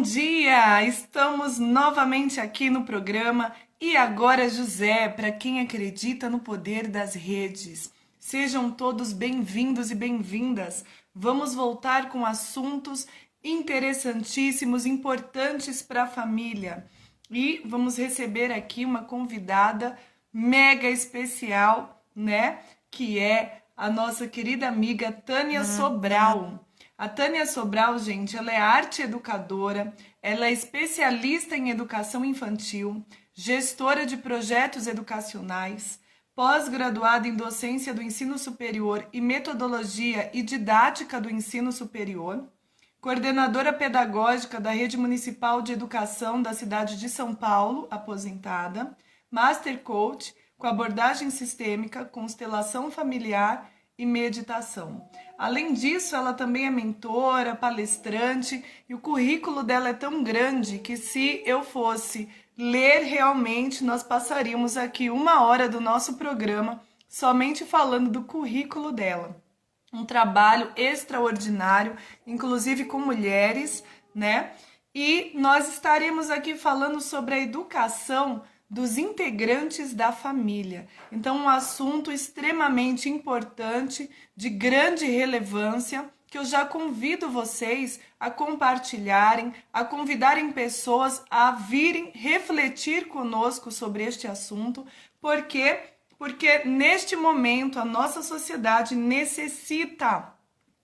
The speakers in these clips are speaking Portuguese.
dia! Estamos novamente aqui no programa E Agora José, para quem acredita no poder das redes. Sejam todos bem-vindos e bem-vindas. Vamos voltar com assuntos interessantíssimos, importantes para a família. E vamos receber aqui uma convidada mega especial, né? Que é a nossa querida amiga Tânia Sobral. A Tânia Sobral, gente, ela é arte educadora, ela é especialista em educação infantil, gestora de projetos educacionais, pós-graduada em docência do ensino superior e metodologia e didática do ensino superior, coordenadora pedagógica da Rede Municipal de Educação da cidade de São Paulo, aposentada, Master Coach com abordagem sistêmica, constelação familiar e meditação. Além disso, ela também é mentora, palestrante, e o currículo dela é tão grande que se eu fosse ler realmente, nós passaríamos aqui 1 hora do nosso programa somente falando do currículo dela. Um trabalho extraordinário, inclusive com mulheres, né? E nós estaremos aqui falando sobre a educação dos integrantes da família. Então, um assunto extremamente importante, de grande relevância, que eu já convido vocês a compartilharem, a convidarem pessoas a virem refletir conosco sobre este assunto, porque neste momento a nossa sociedade necessita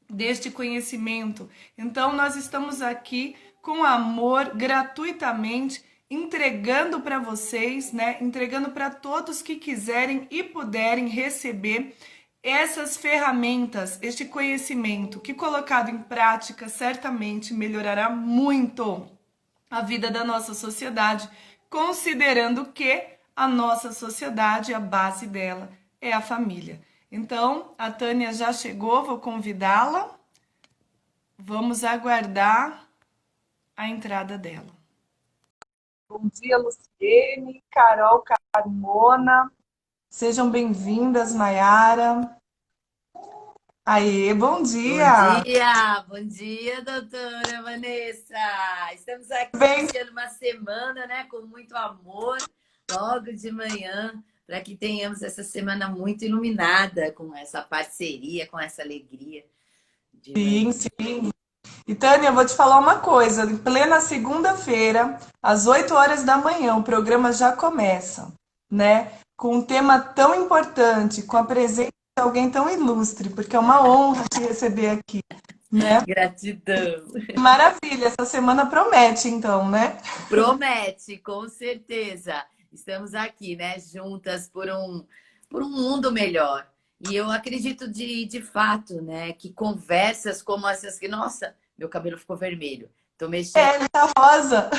deste conhecimento. Então, nós estamos aqui com amor, gratuitamente, entregando para vocês, né? Entregando para todos que quiserem e puderem receber essas ferramentas, este conhecimento que colocado em prática certamente melhorará muito a vida da nossa sociedade, considerando que a nossa sociedade, a base dela é a família. Então, a Tânia já chegou, vou convidá-la. Vamos aguardar a entrada dela. Bom dia, Luciene, Carol, Carmona. Sejam bem-vindas, Maiara. Aê, Bom dia, doutora Vanessa. Estamos aqui bem, iniciando uma semana, né, com muito amor, logo de manhã, para que tenhamos essa semana muito iluminada com essa parceria, com essa alegria de manhã. sim. E Tânia, eu vou te falar uma coisa. Em plena segunda-feira, às 8 horas da manhã, o programa já começa, né? Com um tema tão importante, com a presença de alguém tão ilustre, porque é uma honra te receber aqui, né? Gratidão. Maravilha, essa semana promete, então, né? Promete, com certeza. Estamos aqui, né, juntas por um mundo melhor. E eu acredito de fato, né, que conversas como essas que, nossa, meu cabelo ficou vermelho. Tô mexendo. É, ele tá rosa.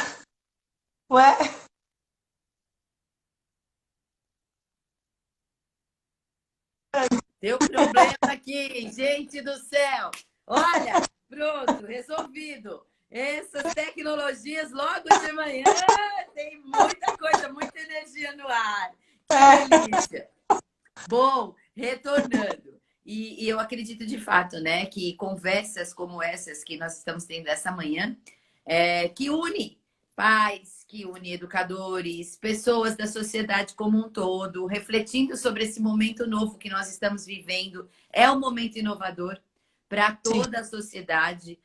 Ué, Deu problema aqui, gente do céu. Olha, pronto, resolvido. Essas tecnologias logo de manhã tem muita coisa, muita energia no ar. Que delícia. Bom, retornando. E eu acredito de fato, né, que conversas como essas que nós estamos tendo essa manhã, que une pais, que une educadores, pessoas da sociedade como um todo, refletindo sobre esse momento novo que nós estamos vivendo. É um momento inovador para sim, toda a sociedade.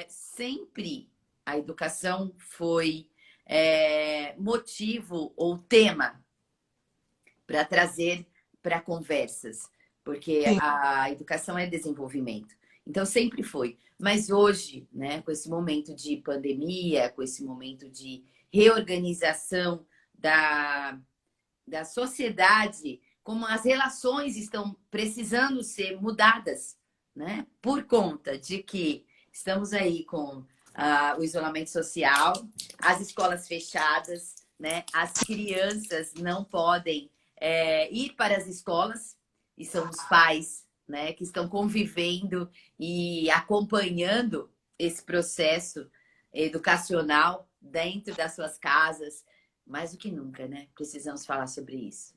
Sempre a educação foi motivo ou tema para trazer para conversas, porque sim, a educação é desenvolvimento. Então, sempre foi. Mas hoje, né, com esse momento de pandemia, com esse momento de reorganização da sociedade, como as relações estão precisando ser mudadas, né, por conta de que estamos aí com o isolamento social, as escolas fechadas, né, as crianças não podem ir para as escolas, e são os pais, né, que estão convivendo e acompanhando esse processo educacional dentro das suas casas. Mais do que nunca, né? Precisamos falar sobre isso.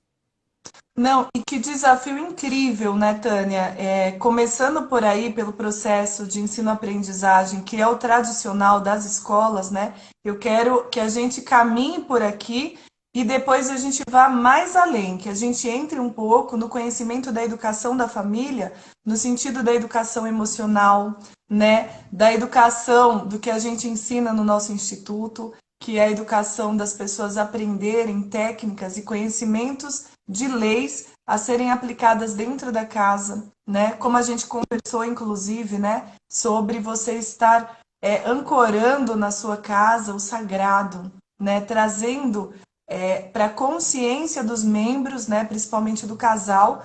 Não, e que desafio incrível, né, Tânia? Começando por aí, pelo processo de ensino-aprendizagem, que é o tradicional das escolas, né? Eu quero que a gente caminhe por aqui e depois a gente vá mais além, que a gente entre um pouco no conhecimento da educação da família, no sentido da educação emocional, né? Da educação do que a gente ensina no nosso instituto, que é a educação das pessoas aprenderem técnicas e conhecimentos de leis a serem aplicadas dentro da casa, né? Como a gente conversou, inclusive, né, sobre você estar ancorando na sua casa o sagrado, né, trazendo para a consciência dos membros, né, principalmente do casal,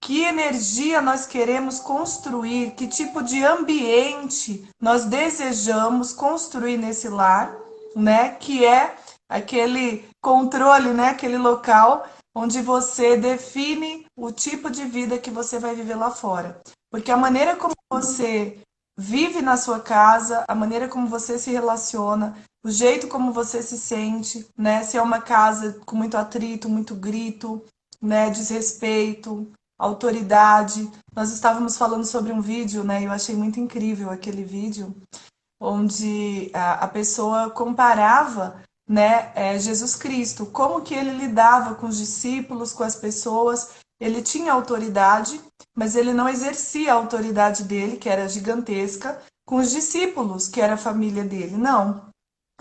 que energia nós queremos construir, que tipo de ambiente nós desejamos construir nesse lar, né? Que é aquele controle, né? Aquele local onde você define o tipo de vida que você vai viver lá fora. Porque a maneira como você vive na sua casa, a maneira como você se relaciona, o jeito como você se sente, né? Se é uma casa com muito atrito, muito grito, né? Desrespeito, autoridade. Nós estávamos falando sobre um vídeo, né? Eu achei muito incrível aquele vídeo, onde a pessoa comparava, né, Jesus Cristo, como que ele lidava com os discípulos, com as pessoas. Ele tinha autoridade, mas ele não exercia a autoridade dele, que era gigantesca, com os discípulos, que era a família dele. Não.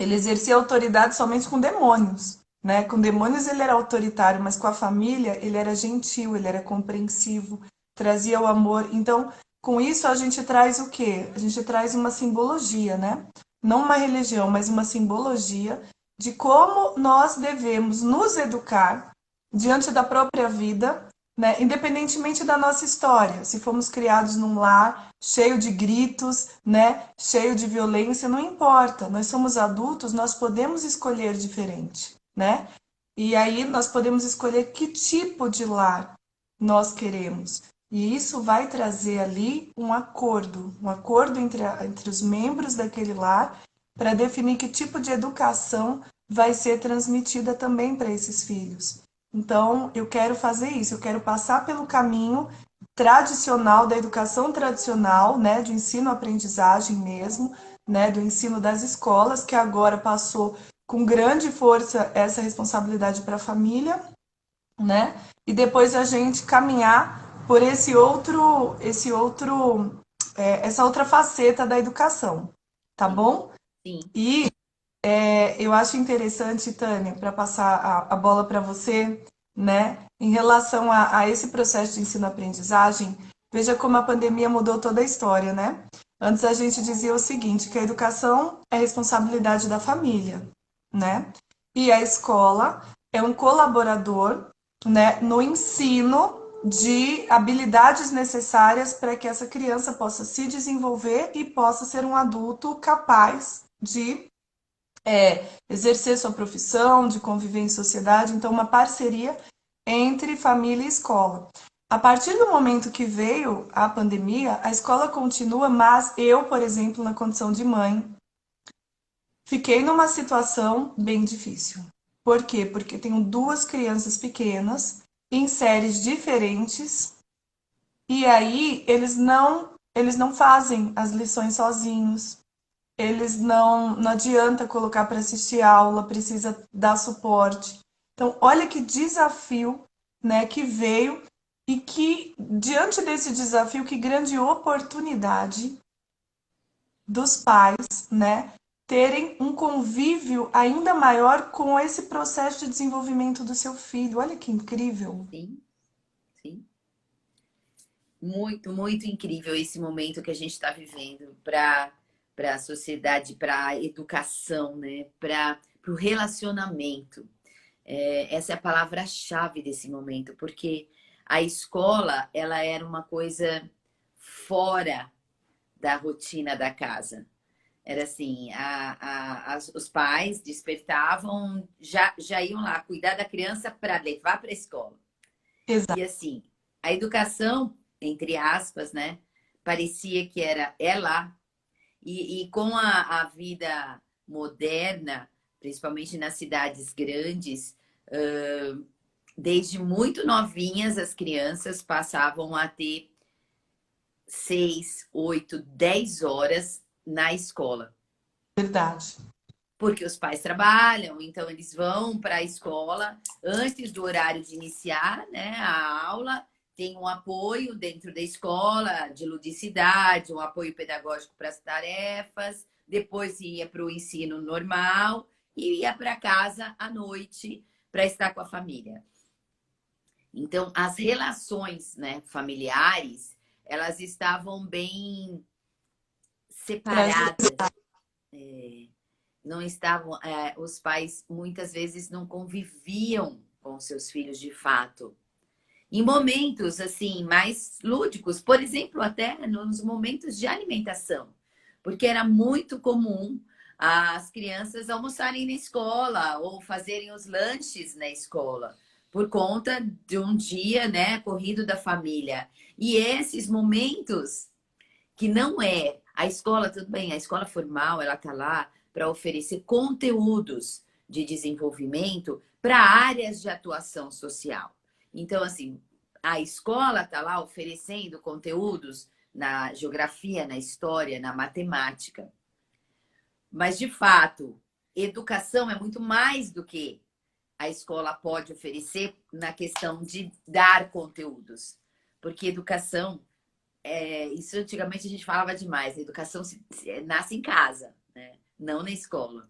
Ele exercia autoridade somente com demônios, né? Com demônios ele era autoritário, mas com a família ele era gentil, ele era compreensivo, trazia o amor. Então, com isso a gente traz o quê? A gente traz uma simbologia, né? Não uma religião, mas uma simbologia de como nós devemos nos educar diante da própria vida, né? Independentemente da nossa história. Se fomos criados num lar cheio de gritos, né? Cheio de violência, não importa. Nós somos adultos, nós podemos escolher diferente, né? E aí nós podemos escolher que tipo de lar nós queremos. E isso vai trazer ali um acordo entre os membros daquele lar para definir que tipo de educação vai ser transmitida também para esses filhos. Então, eu quero fazer isso, eu quero passar pelo caminho tradicional da educação tradicional, né, de ensino-aprendizagem mesmo, né, do ensino das escolas, que agora passou com grande força essa responsabilidade para a família, né? E depois a gente caminhar por essa outra faceta da educação, tá Sim, bom? sim. E eu acho interessante, Tânia, para passar a bola para você, né? Em relação a esse processo de ensino-aprendizagem, veja como a pandemia mudou toda a história, né? Antes a gente dizia o seguinte, que a educação é responsabilidade da família, né? E a escola é um colaborador, né, no ensino de habilidades necessárias para que essa criança possa se desenvolver e possa ser um adulto capaz de exercer sua profissão, de conviver em sociedade. Então, uma parceria entre família e escola. A partir do momento que veio a pandemia, a escola continua, mas eu, por exemplo, na condição de mãe, fiquei numa situação bem difícil. Por quê? Porque tenho duas crianças pequenas em séries diferentes e aí eles não fazem as lições sozinhos. Eles não adianta colocar para assistir aula, precisa dar suporte. Então, olha que desafio, né, que veio e que diante desse desafio, que grande oportunidade dos pais, né, terem um convívio ainda maior com esse processo de desenvolvimento do seu filho. Olha que incrível. Sim, sim. Muito, muito incrível esse momento que a gente está vivendo para a sociedade, para a educação, né? Para o relacionamento. Essa é a palavra-chave desse momento, porque a escola ela era uma coisa fora da rotina da casa. Era assim, os pais despertavam, já iam lá cuidar da criança para levar para a escola. Exato. E assim, a educação, entre aspas, né, parecia que era é lá. E com a vida moderna, principalmente nas cidades grandes, Desde muito novinhas, as crianças passavam a ter 6, 8, 10 horas na escola. Verdade. Porque os pais trabalham, então eles vão para a escola antes do horário de iniciar, né, a aula. Tem um apoio dentro da escola de ludicidade, um apoio pedagógico para as tarefas. Depois ia para o ensino normal e ia para casa à noite para estar com a família. Então, as relações, né, familiares, elas estavam bem separadas. Não estavam, os pais muitas vezes não conviviam com seus filhos de fato. Em momentos assim mais lúdicos, por exemplo, até nos momentos de alimentação, porque era muito comum as crianças almoçarem na escola ou fazerem os lanches na escola, por conta de um dia, né, corrido da família. E esses momentos que não é a escola, tudo bem, a escola formal, ela tá lá para oferecer conteúdos de desenvolvimento para áreas de atuação social. Então, assim, a escola está lá oferecendo conteúdos na geografia, na história, na matemática. Mas, de fato, educação é muito mais do que a escola pode oferecer na questão de dar conteúdos. Porque educação, isso antigamente a gente falava demais, a educação nasce em casa, né? Não na escola.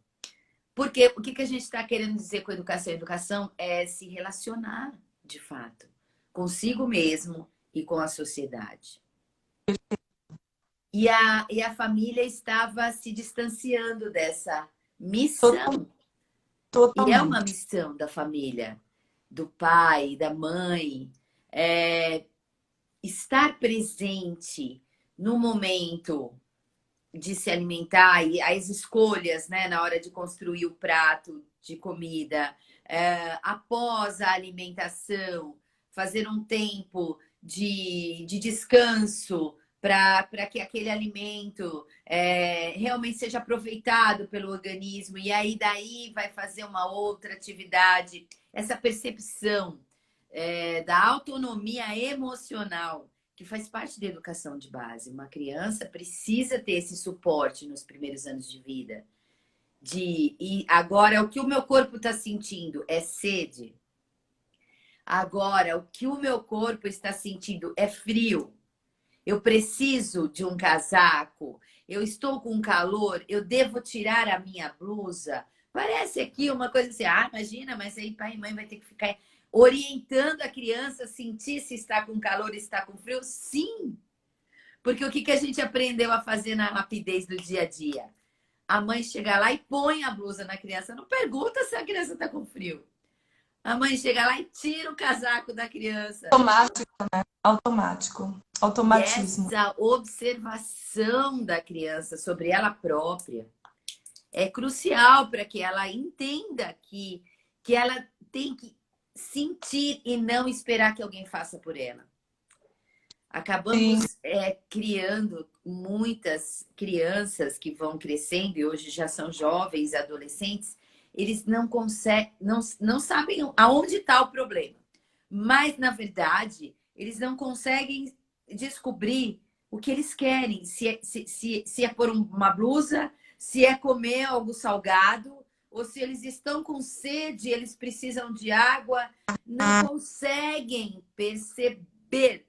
Porque o que a gente está querendo dizer com educação? Educação é se relacionar, de fato, consigo mesmo e com a sociedade. E a família estava se distanciando dessa missão. E é uma Totalmente. missão da família, do pai, da mãe, estar presente no momento de se alimentar e as escolhas, né, na hora de construir o prato de comida, após a alimentação, fazer um tempo de descanso para que aquele alimento realmente seja aproveitado pelo organismo e aí daí vai fazer uma outra atividade. Essa percepção da autonomia emocional que faz parte da educação de base. Uma criança precisa ter esse suporte nos primeiros anos de vida. E agora, o que o meu corpo está sentindo é sede. Agora, o que o meu corpo está sentindo é frio. Eu preciso de um casaco. Eu estou com calor. Eu devo tirar a minha blusa. Parece aqui uma coisa assim, imagina, mas aí pai e mãe vai ter que ficar orientando a criança a sentir se está com calor, se está com frio. Sim, porque o que a gente aprendeu a fazer na rapidez do dia a dia? A mãe chega lá e põe a blusa na criança. Não pergunta se a criança está com frio. A mãe chega lá e tira o casaco da criança. Automático, né? Automático. E Automatismo. essa observação da criança sobre ela própria é crucial para que ela entenda que ela tem que sentir e não esperar que alguém faça por ela. Sim, Acabamos criando muitas crianças que vão crescendo e hoje já são jovens, adolescentes, eles não conseguem, não sabem aonde está o problema. Mas, na verdade, eles não conseguem descobrir o que eles querem. Se é pôr uma blusa, se é comer algo salgado, ou se eles estão com sede, eles precisam de água, não conseguem perceber.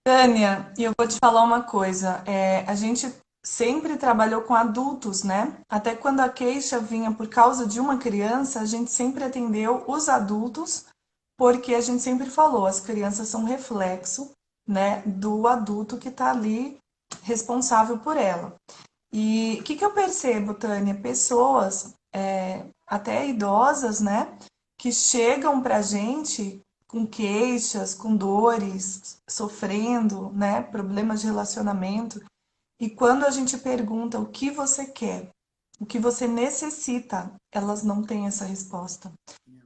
Tânia, e eu vou te falar uma coisa. A gente sempre trabalhou com adultos, né? Até quando a queixa vinha por causa de uma criança, a gente sempre atendeu os adultos, porque a gente sempre falou, as crianças são reflexo, né, do adulto que está ali responsável por ela. E o que eu percebo, Tânia? Pessoas, até idosas, né, que chegam pra gente com queixas, com dores, sofrendo, né, problemas de relacionamento. E quando a gente pergunta o que você quer, o que você necessita, elas não têm essa resposta.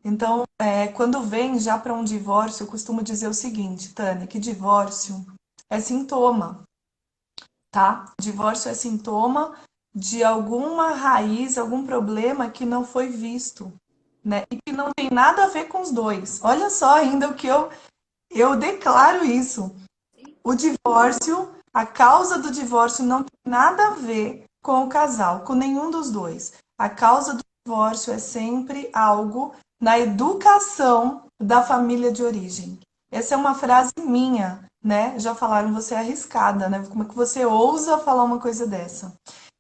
Então, quando vem já para um divórcio, eu costumo dizer o seguinte, Tânia, que divórcio é sintoma, tá? Divórcio é sintoma de alguma raiz, algum problema que não foi visto. né? E que não tem nada a ver com os dois. Olha só ainda o que eu declaro isso. O divórcio, a causa do divórcio não tem nada a ver com o casal, com nenhum dos dois. A causa do divórcio é sempre algo na educação da família de origem. Essa é uma frase minha, né? Já falaram, você é arriscada, né? Como é que você ousa falar uma coisa dessa?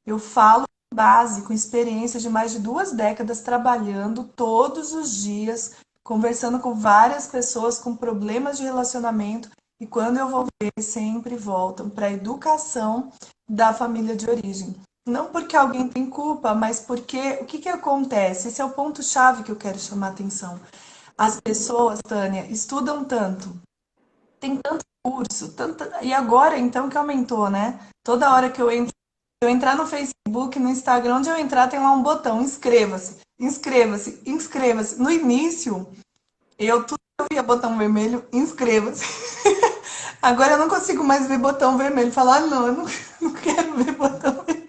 Eu falo com base, com experiência de mais de 2 décadas trabalhando todos os dias, conversando com várias pessoas com problemas de relacionamento e quando eu vou ver, sempre voltam para a educação da família de origem. Não porque alguém tem culpa, mas porque o que, que acontece? Esse é o ponto-chave que eu quero chamar a atenção. As pessoas, Tânia, estudam tanto, tem tanto curso, e agora então que aumentou, né? Toda hora que eu entrar no Facebook, no Instagram, onde eu entrar, tem lá um botão, inscreva-se, inscreva-se, inscreva-se. No início, tudo que eu via botão vermelho, inscreva-se. Agora eu não consigo mais ver botão vermelho. Falar, não, eu não, não quero ver botão vermelho.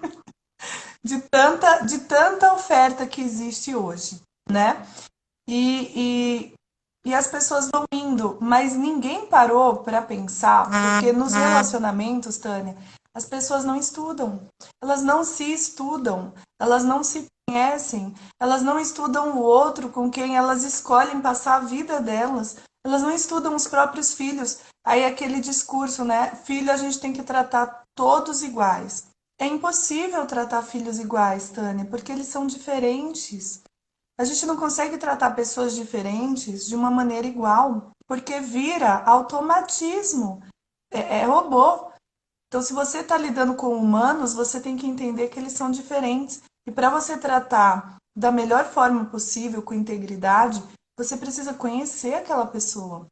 De tanta oferta que existe hoje, né? E, e as pessoas vão indo, mas ninguém parou para pensar, porque nos relacionamentos, Tânia, as pessoas não estudam, elas não se estudam, elas não se conhecem, elas não estudam o outro com quem elas escolhem passar a vida delas, elas não estudam os próprios filhos. Aí aquele discurso, né? Filho a gente tem que tratar todos iguais. É impossível tratar filhos iguais, Tânia, porque eles são diferentes. A gente não consegue tratar pessoas diferentes de uma maneira igual, porque vira automatismo, é robô. Então, se você está lidando com humanos, você tem que entender que eles são diferentes. E para você tratar da melhor forma possível, com integridade, você precisa conhecer aquela pessoa.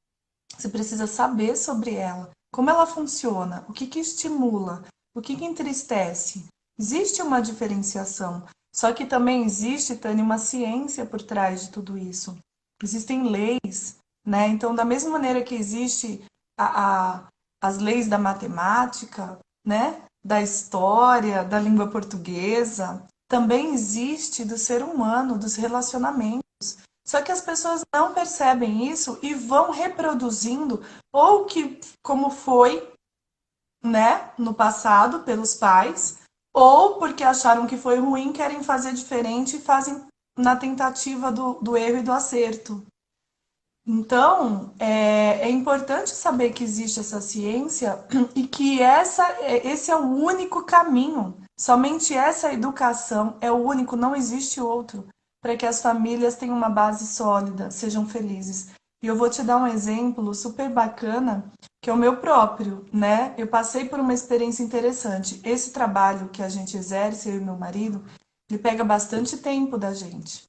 Você precisa saber sobre ela, como ela funciona, o que que estimula, o que que entristece. Existe uma diferenciação, só que também existe, Tânia, uma ciência por trás de tudo isso. Existem leis, né? Então, da mesma maneira que existe a, a, as leis da matemática, né? Da história, da língua portuguesa, também existe do ser humano, dos relacionamentos. Só que as pessoas não percebem isso e vão reproduzindo ou que como foi, né, no passado pelos pais, ou porque acharam que foi ruim, querem fazer diferente e fazem na tentativa do erro e do acerto. Então, é importante saber que existe essa ciência e que esse é o único caminho. Somente essa educação é o único, não existe outro, para que as famílias tenham uma base sólida, sejam felizes. E eu vou te dar um exemplo super bacana, que é o meu próprio, né? Eu passei por uma experiência interessante. Esse trabalho que a gente exerce, eu e meu marido, ele pega bastante tempo da gente.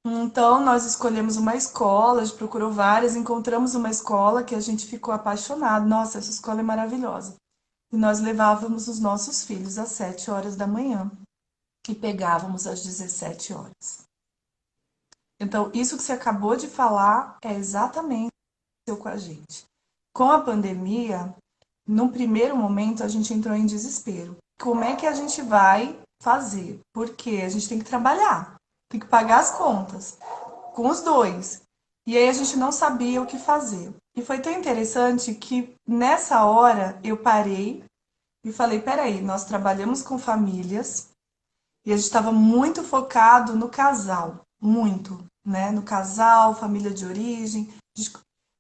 Então, nós escolhemos uma escola, a gente procurou várias, encontramos uma escola que a gente ficou apaixonado. Nossa, essa escola é maravilhosa. E nós levávamos os nossos filhos às 7 horas da manhã e pegávamos às 17 horas. Então, isso que você acabou de falar é exatamente o que aconteceu com a gente. Com a pandemia, num primeiro momento, a gente entrou em desespero. Como é que a gente vai fazer? Porque a gente tem que trabalhar, tem que pagar as contas com os dois. E aí a gente não sabia o que fazer. E foi tão interessante que nessa hora eu parei e falei: peraí, nós trabalhamos com famílias e a gente estava muito focado no casal, muito, né? No casal, família de origem.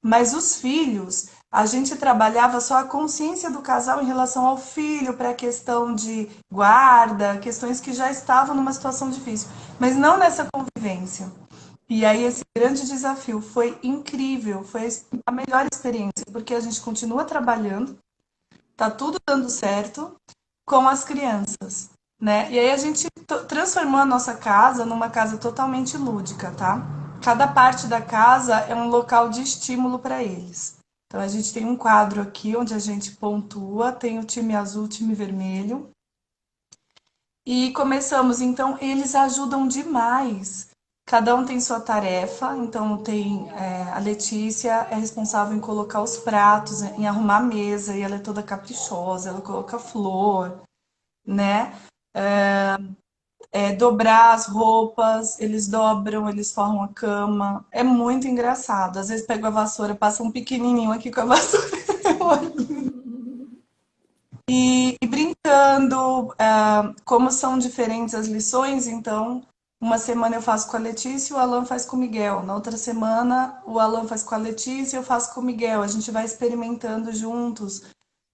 Mas os filhos, a gente trabalhava só a consciência do casal em relação ao filho, para a questão de guarda, questões que já estavam numa situação difícil, mas não nessa convivência. E aí esse grande desafio foi incrível, foi a melhor experiência, porque a gente continua trabalhando, tá tudo dando certo com as crianças, né? E aí a gente transformou a nossa casa numa casa totalmente lúdica, tá? Cada parte da casa é um local de estímulo para eles. Então a gente tem um quadro aqui onde a gente pontua, tem o time azul, o time vermelho. E começamos, então eles ajudam demais. Cada um tem sua tarefa, então tem a Letícia é responsável em colocar os pratos, em arrumar a mesa, e ela é toda caprichosa, ela coloca flor, né? dobrar as roupas, eles dobram, eles formam a cama. É muito engraçado. Às vezes pego a vassoura, passa um pequenininho aqui com a vassoura. E brincando, como são diferentes as lições, então uma semana eu faço com a Letícia e o Alan faz com o Miguel. Na outra semana o Alan faz com a Letícia e eu faço com o Miguel. A gente vai experimentando juntos.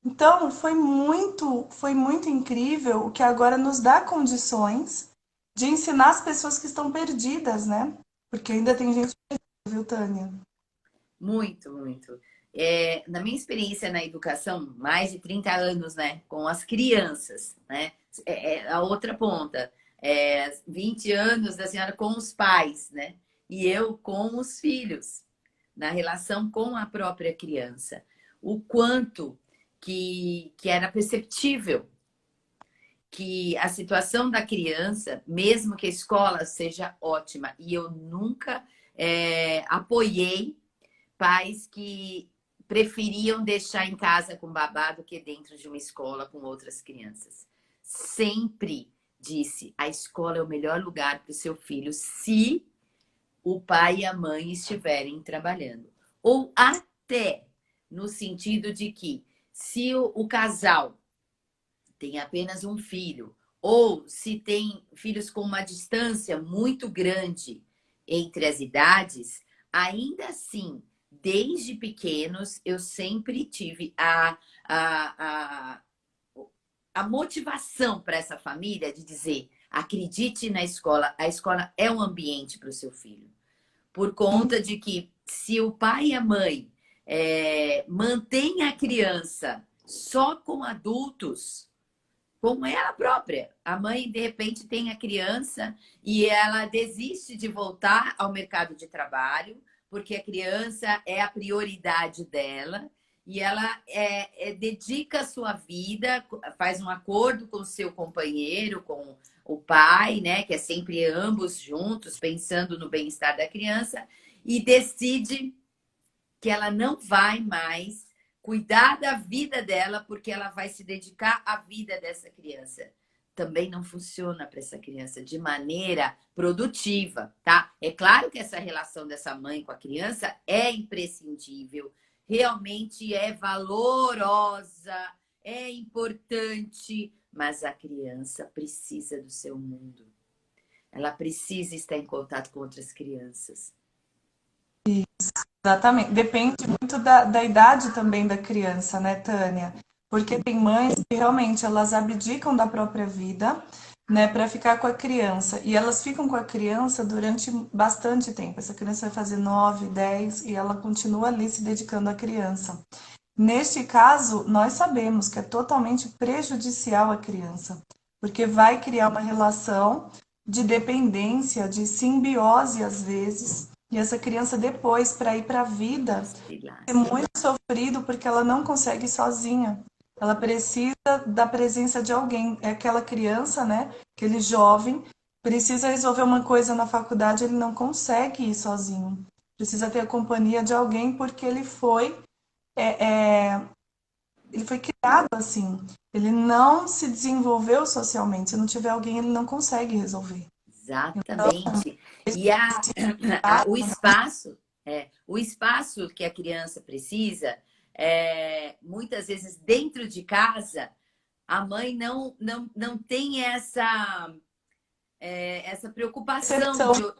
Então foi muito incrível, o que agora nos dá condições de ensinar as pessoas que estão perdidas, né? Porque ainda tem gente perdida, viu, Tânia? Muito, muito. Na minha experiência na educação, mais de 30 anos, né, com as crianças, né, a outra ponta, 20 anos da senhora com os pais, né, e eu com os filhos, na relação com a própria criança. O quanto que era perceptível que a situação da criança, mesmo que a escola seja ótima, e eu nunca apoiei pais que preferiam deixar em casa com babá do que dentro de uma escola com outras crianças. Sempre disse, a escola é o melhor lugar para o seu filho se o pai e a mãe estiverem trabalhando. Ou até no sentido de que se o casal tem apenas um filho, ou se tem filhos com uma distância muito grande entre as idades, ainda assim, desde pequenos, eu sempre tive a motivação para essa família de dizer: acredite na escola, a escola é um ambiente para o seu filho. Por conta de que se o pai e a mãe mantêm a criança só com adultos, como ela própria. A mãe, de repente, tem a criança e ela desiste de voltar ao mercado de trabalho, porque a criança é a prioridade dela, e ela dedica a sua vida, faz um acordo com o seu companheiro, com o pai, né, que é sempre ambos juntos, pensando no bem-estar da criança, e decide que ela não vai mais cuidar da vida dela porque ela vai se dedicar à vida dessa criança. Também não funciona para essa criança de maneira produtiva, tá? É claro que essa relação dessa mãe com a criança é imprescindível, realmente é valorosa, é importante, mas a criança precisa do seu mundo. Ela precisa estar em contato com outras crianças. Exatamente. Depende muito da idade também da criança, né, Tânia? Porque tem mães que realmente elas abdicam da própria vida, né, para ficar com a criança. E elas ficam com a criança durante bastante tempo. Essa criança vai fazer 9, 10 e ela continua ali se dedicando à criança. Neste caso, nós sabemos que é totalmente prejudicial à criança, porque vai criar uma relação de dependência, de simbiose às vezes, e essa criança depois, para ir para a vida, é muito sofrido porque ela não consegue ir sozinha. Ela precisa da presença de alguém. É aquela criança, né? Aquele jovem, precisa resolver uma coisa na faculdade, ele não consegue ir sozinho. Precisa ter a companhia de alguém porque é, é, ele foi criado assim. Ele não se desenvolveu socialmente. Se não tiver alguém, ele não consegue resolver. Exatamente. E o espaço que a criança precisa, muitas vezes dentro de casa, a mãe não tem essa preocupação Percepção.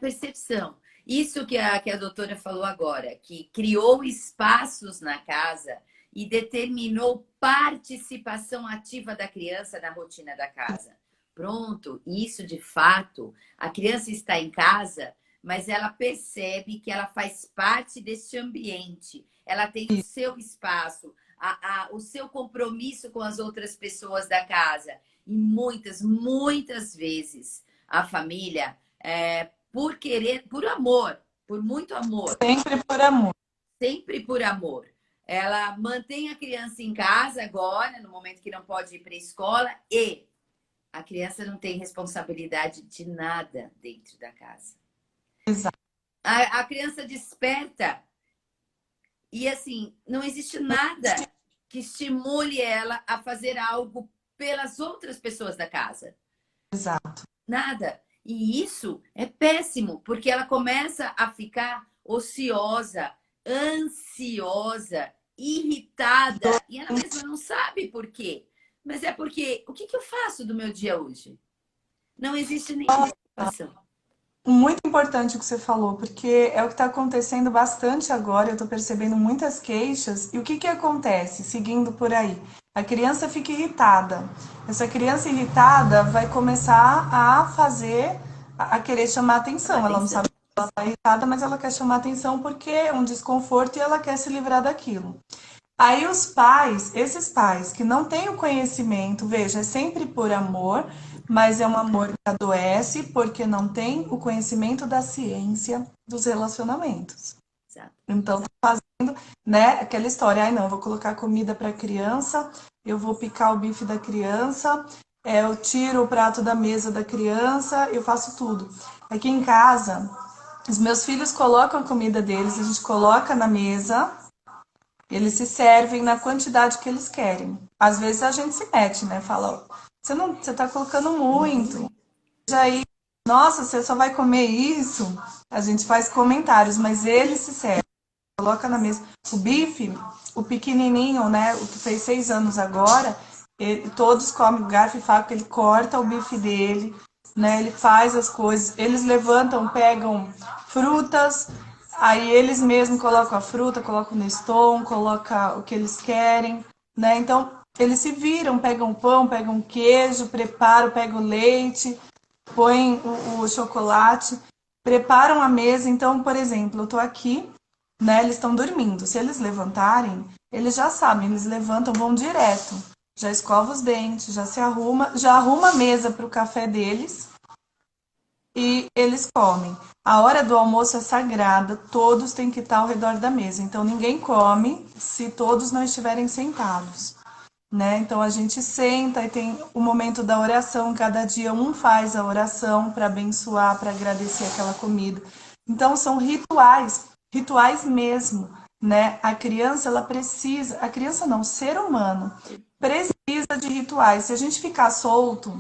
percepção. Isso que a doutora falou agora, que criou espaços na casa e determinou participação ativa da criança na rotina da casa. Pronto, isso de fato, a criança está em casa, mas ela percebe que ela faz parte desse ambiente. Ela tem o seu espaço, o seu compromisso com as outras pessoas da casa. E muitas vezes a família, por querer, por amor, por muito amor, Sempre por amor. sempre por amor, ela mantém a criança em casa agora, no momento que não pode ir para a escola, e a criança não tem responsabilidade de nada dentro da casa. Exato. A criança desperta e, assim, não existe nada que estimule ela a fazer algo pelas outras pessoas da casa. Exato. Nada. E isso é péssimo, porque ela começa a ficar ociosa, ansiosa, irritada, e ela mesma não sabe por quê. Mas é porque, o que que eu faço do meu dia hoje? Não existe nenhuma preocupação. Muito importante o que você falou, porque é o que está acontecendo bastante agora. Eu estou percebendo muitas queixas. E o que que acontece? Seguindo por aí, a criança fica irritada. Essa criança irritada vai começar a fazer, a querer chamar Chama atenção. Ela não atenção. sabe que ela está irritada, mas ela quer chamar atenção porque é um desconforto e ela quer se livrar daquilo. Aí os pais, esses pais que não têm o conhecimento, veja, é sempre por amor, mas é um amor que adoece porque não tem o conhecimento da ciência dos relacionamentos. Exato. Então, né, aquela história, ai não, eu vou colocar comida para a criança, eu vou picar o bife da criança, eu tiro o prato da mesa da criança, eu faço tudo. Aqui em casa, os meus filhos colocam a comida deles, a gente coloca na mesa, eles se servem na quantidade que eles querem. Às vezes a gente se mete, né? Fala, ó, você tá colocando muito. Já aí, nossa, você só vai comer isso? A gente faz comentários, mas eles se servem, coloca na mesa. O bife, o pequenininho, né? O que fez 6 anos agora, todos comem garfo e faca, ele corta o bife dele, né? Ele faz as coisas, eles levantam, pegam frutas, aí eles mesmos colocam a fruta, colocam no Neston, colocam o que eles querem, né? Então, eles se viram, pegam pão, pegam queijo, preparam, pegam leite, põem o chocolate, preparam a mesa. Então, por exemplo, eu tô aqui, né? Eles estão dormindo. Se eles levantarem, eles já sabem, eles levantam, vão direto. Já escova os dentes, já se arruma, já arruma a mesa para o café deles e eles comem. A hora do almoço é sagrada, todos têm que estar ao redor da mesa. Então ninguém come se todos não estiverem sentados, né? Então a gente senta e tem o momento da oração, cada dia um faz a oração para abençoar, para agradecer aquela comida. Então são rituais, rituais mesmo, né? A criança ela precisa, a criança não, o ser humano precisa de rituais. Se a gente ficar solto,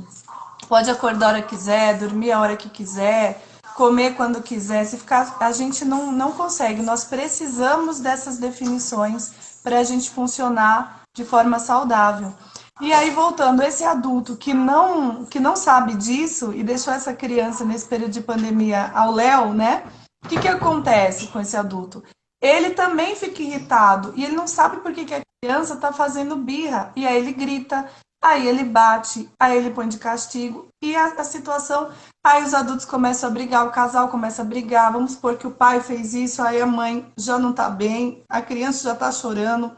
pode acordar a hora que quiser, dormir a hora que quiser, comer quando quiser. Se ficar, a gente não consegue. Nós precisamos dessas definições para a gente funcionar de forma saudável. E aí, voltando, esse adulto que não sabe disso e deixou essa criança nesse período de pandemia ao léu, né? O que acontece com esse adulto? Ele também fica irritado e ele não sabe por que a criança está fazendo birra. E aí ele grita, aí ele bate, aí ele põe de castigo. E a situação, aí os adultos começam a brigar, o casal começa a brigar. Vamos supor que o pai fez isso, aí a mãe já não está bem, a criança já está chorando,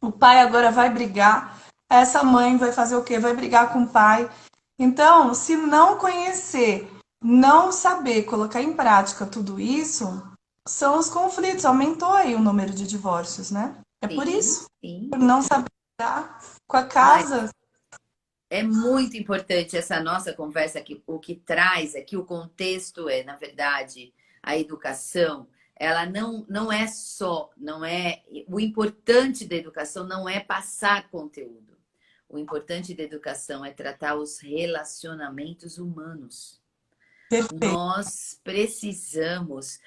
o pai agora vai brigar. Essa mãe vai fazer o quê? Vai brigar com o pai. Então, se não conhecer, não saber colocar em prática tudo isso, são os conflitos. Aumentou aí o número de divórcios, né? É por Sim, isso. sim. Por não saber lidar com a Mas casa. é muito importante essa nossa conversa aqui. O que traz aqui, o contexto é, na verdade, a educação. Ela não é só, não é. O importante da educação não é passar conteúdo. O importante da educação é tratar os relacionamentos humanos. Perfeito. Nós precisamos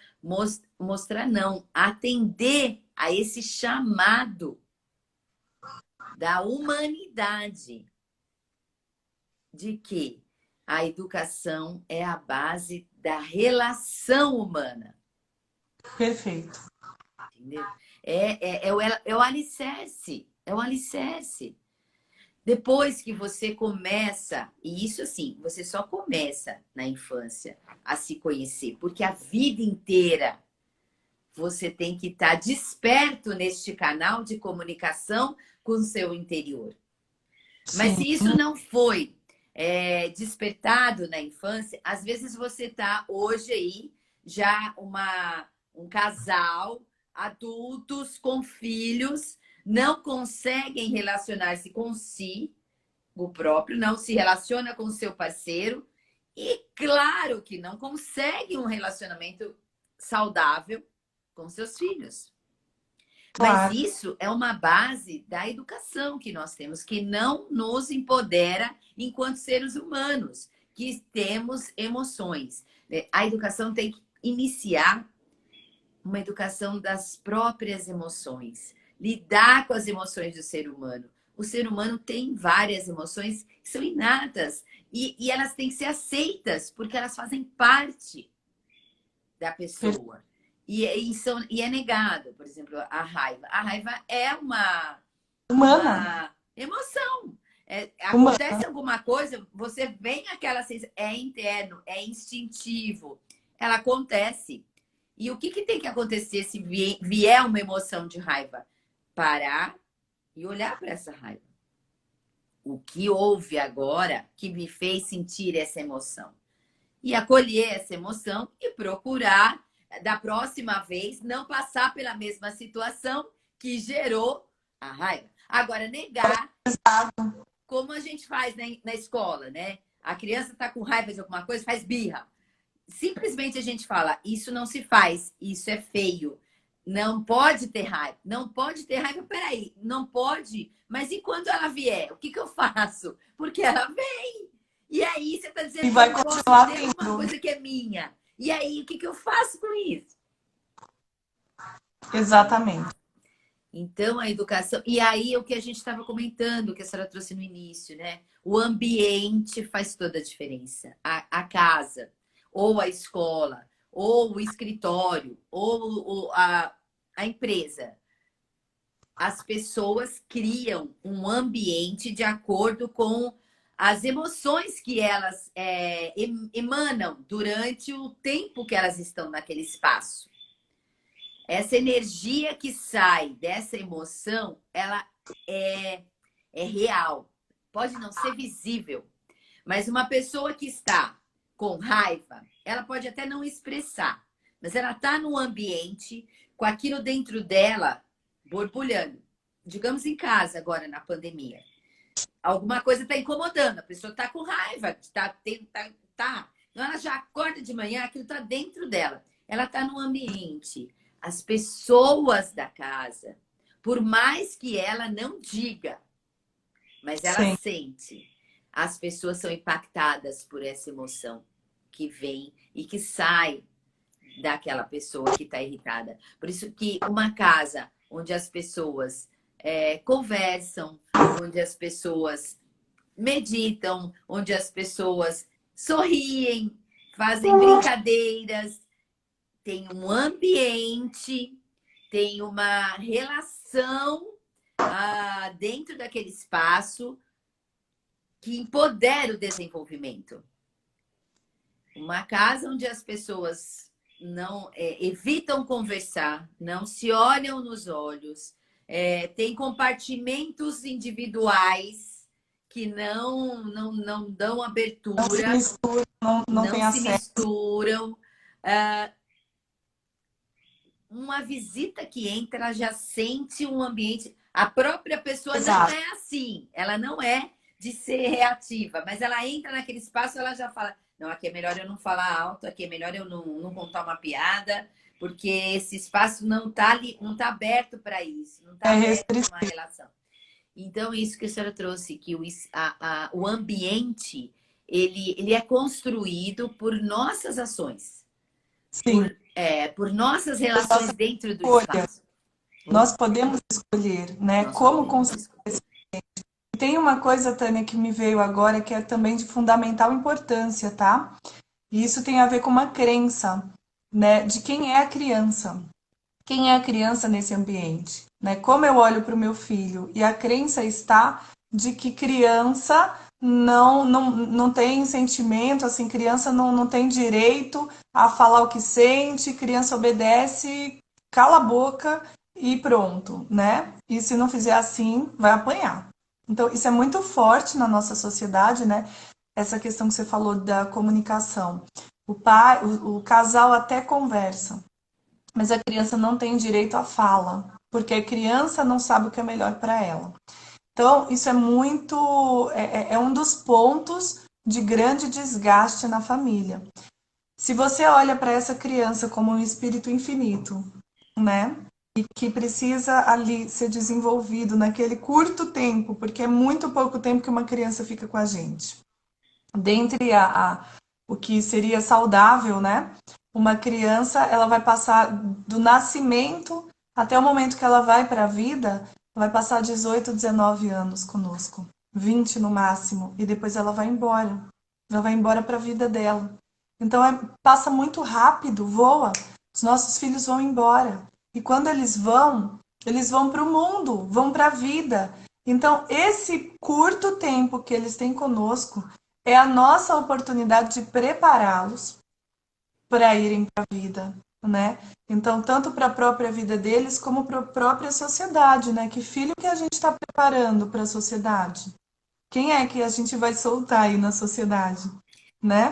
mostrar, não, atender a esse chamado da humanidade de que a educação é a base da relação humana. Perfeito. Entendeu? É o alicerce. É o alicerce. Depois que você começa, e isso assim, você só começa na infância a se conhecer, porque a vida inteira você tem que estar desperto neste canal de comunicação com o seu interior. Mas Sim. se isso não foi despertado na infância, às vezes você está hoje aí já um casal, adultos com filhos, não conseguem relacionar-se com si, o próprio, não se relaciona com o seu parceiro, e claro que não consegue um relacionamento saudável com seus filhos. Mas Claro. isso é uma base da educação que nós temos, que não nos empodera enquanto seres humanos, que temos emoções. A educação tem que iniciar uma educação das próprias emoções, lidar com as emoções do ser humano. O ser humano tem várias emoções que são inatas e elas têm que ser aceitas, porque elas fazem parte da pessoa. E é negado, por exemplo, a raiva. A raiva é Humana. uma emoção. Humana. Acontece alguma coisa, você vem aquela sensação, é interno, é instintivo. Ela acontece. E o que tem que acontecer se vier uma emoção de raiva? Parar e olhar para essa raiva. O que houve agora que me fez sentir essa emoção? E acolher essa emoção e procurar, da próxima vez, não passar pela mesma situação que gerou a raiva. Agora, negar, como a gente faz na escola, né? A criança está com raiva de alguma coisa, faz birra. Simplesmente a gente fala, isso não se faz, isso é feio. Não pode ter raiva. Não pode ter raiva, peraí, não pode. Mas e quando ela vier? O que eu faço? Porque ela vem. E aí você está dizendo E vai que eu não continuar posso ter uma vindo. coisa que é minha. E aí, o que eu faço com isso? Exatamente. Então, a educação... E aí, o que a gente estava comentando, que a senhora trouxe no início, né? O ambiente faz toda a diferença. A casa, ou a escola, ou o escritório, ou a empresa. As pessoas criam um ambiente de acordo com as emoções que elas emanam durante o tempo que elas estão naquele espaço. Essa energia que sai dessa emoção, ela é real. Pode não ser visível, mas uma pessoa que está com raiva, ela pode até não expressar, mas ela está num ambiente com aquilo dentro dela borbulhando. Digamos em casa agora, na pandemia. Alguma coisa está incomodando, a pessoa está com raiva, tá. Então ela já acorda de manhã, aquilo está dentro dela. Ela está no ambiente. As pessoas da casa, por mais que ela não diga, mas ela Sim. sente, as pessoas são impactadas por essa emoção que vem e que sai daquela pessoa que está irritada. Por isso que uma casa onde as pessoas conversam, onde as pessoas meditam, onde as pessoas sorriem, fazem brincadeiras, tem um ambiente, tem uma relação dentro daquele espaço que empodera o desenvolvimento. Uma casa onde as pessoas não evitam conversar, não se olham nos olhos, tem compartimentos individuais que não dão abertura, Não se misturam, não tem se acesso. misturam. Uma visita que entra, ela já sente um ambiente. A própria pessoa Exato. não é assim, ela não é de ser reativa, mas ela entra naquele espaço, ela já fala: não, aqui é melhor eu não falar alto, aqui é melhor eu não contar uma piada, porque esse espaço não está ali, não está aberto para isso, não está aberto para uma relação. Então, isso que a senhora trouxe, que o ambiente ele é construído por nossas ações. Sim. Por nossas relações dentro do espaço. Nós podemos escolher, né? Como construir esse ambiente. Tem uma coisa, Tânia, que me veio agora, que é também de fundamental importância, tá? E isso tem a ver com uma crença, né? De quem é a criança. Quem é a criança nesse ambiente, né? Como eu olho para o meu filho e a crença está de que criança não tem sentimento, assim, criança não tem direito a falar o que sente, criança obedece, cala a boca e pronto, né? E se não fizer assim, vai apanhar. Então, isso é muito forte na nossa sociedade, né? Essa questão que você falou da comunicação. O pai, o casal até conversa, mas a criança não tem direito à fala, porque a criança não sabe o que é melhor para ela. Então, isso é muito. É um dos pontos de grande desgaste na família. Se você olha para essa criança como um espírito infinito, né? E que precisa ali ser desenvolvido naquele curto tempo, porque é muito pouco tempo que uma criança fica com a gente. dentre o que seria saudável, né? Uma criança, ela vai passar do nascimento até o momento que ela vai para a vida, vai passar 18, 19 anos conosco, 20 no máximo, e depois ela vai embora. Ela vai embora para a vida dela. Então passa muito rápido, voa. Os nossos filhos vão embora. E quando eles vão para o mundo, vão para a vida. Então, esse curto tempo que eles têm conosco é a nossa oportunidade de prepará-los para irem para a vida, né? Então, tanto para a própria vida deles, como para a própria sociedade, né? Que filho que a gente está preparando para a sociedade? Quem é que a gente vai soltar aí na sociedade, né?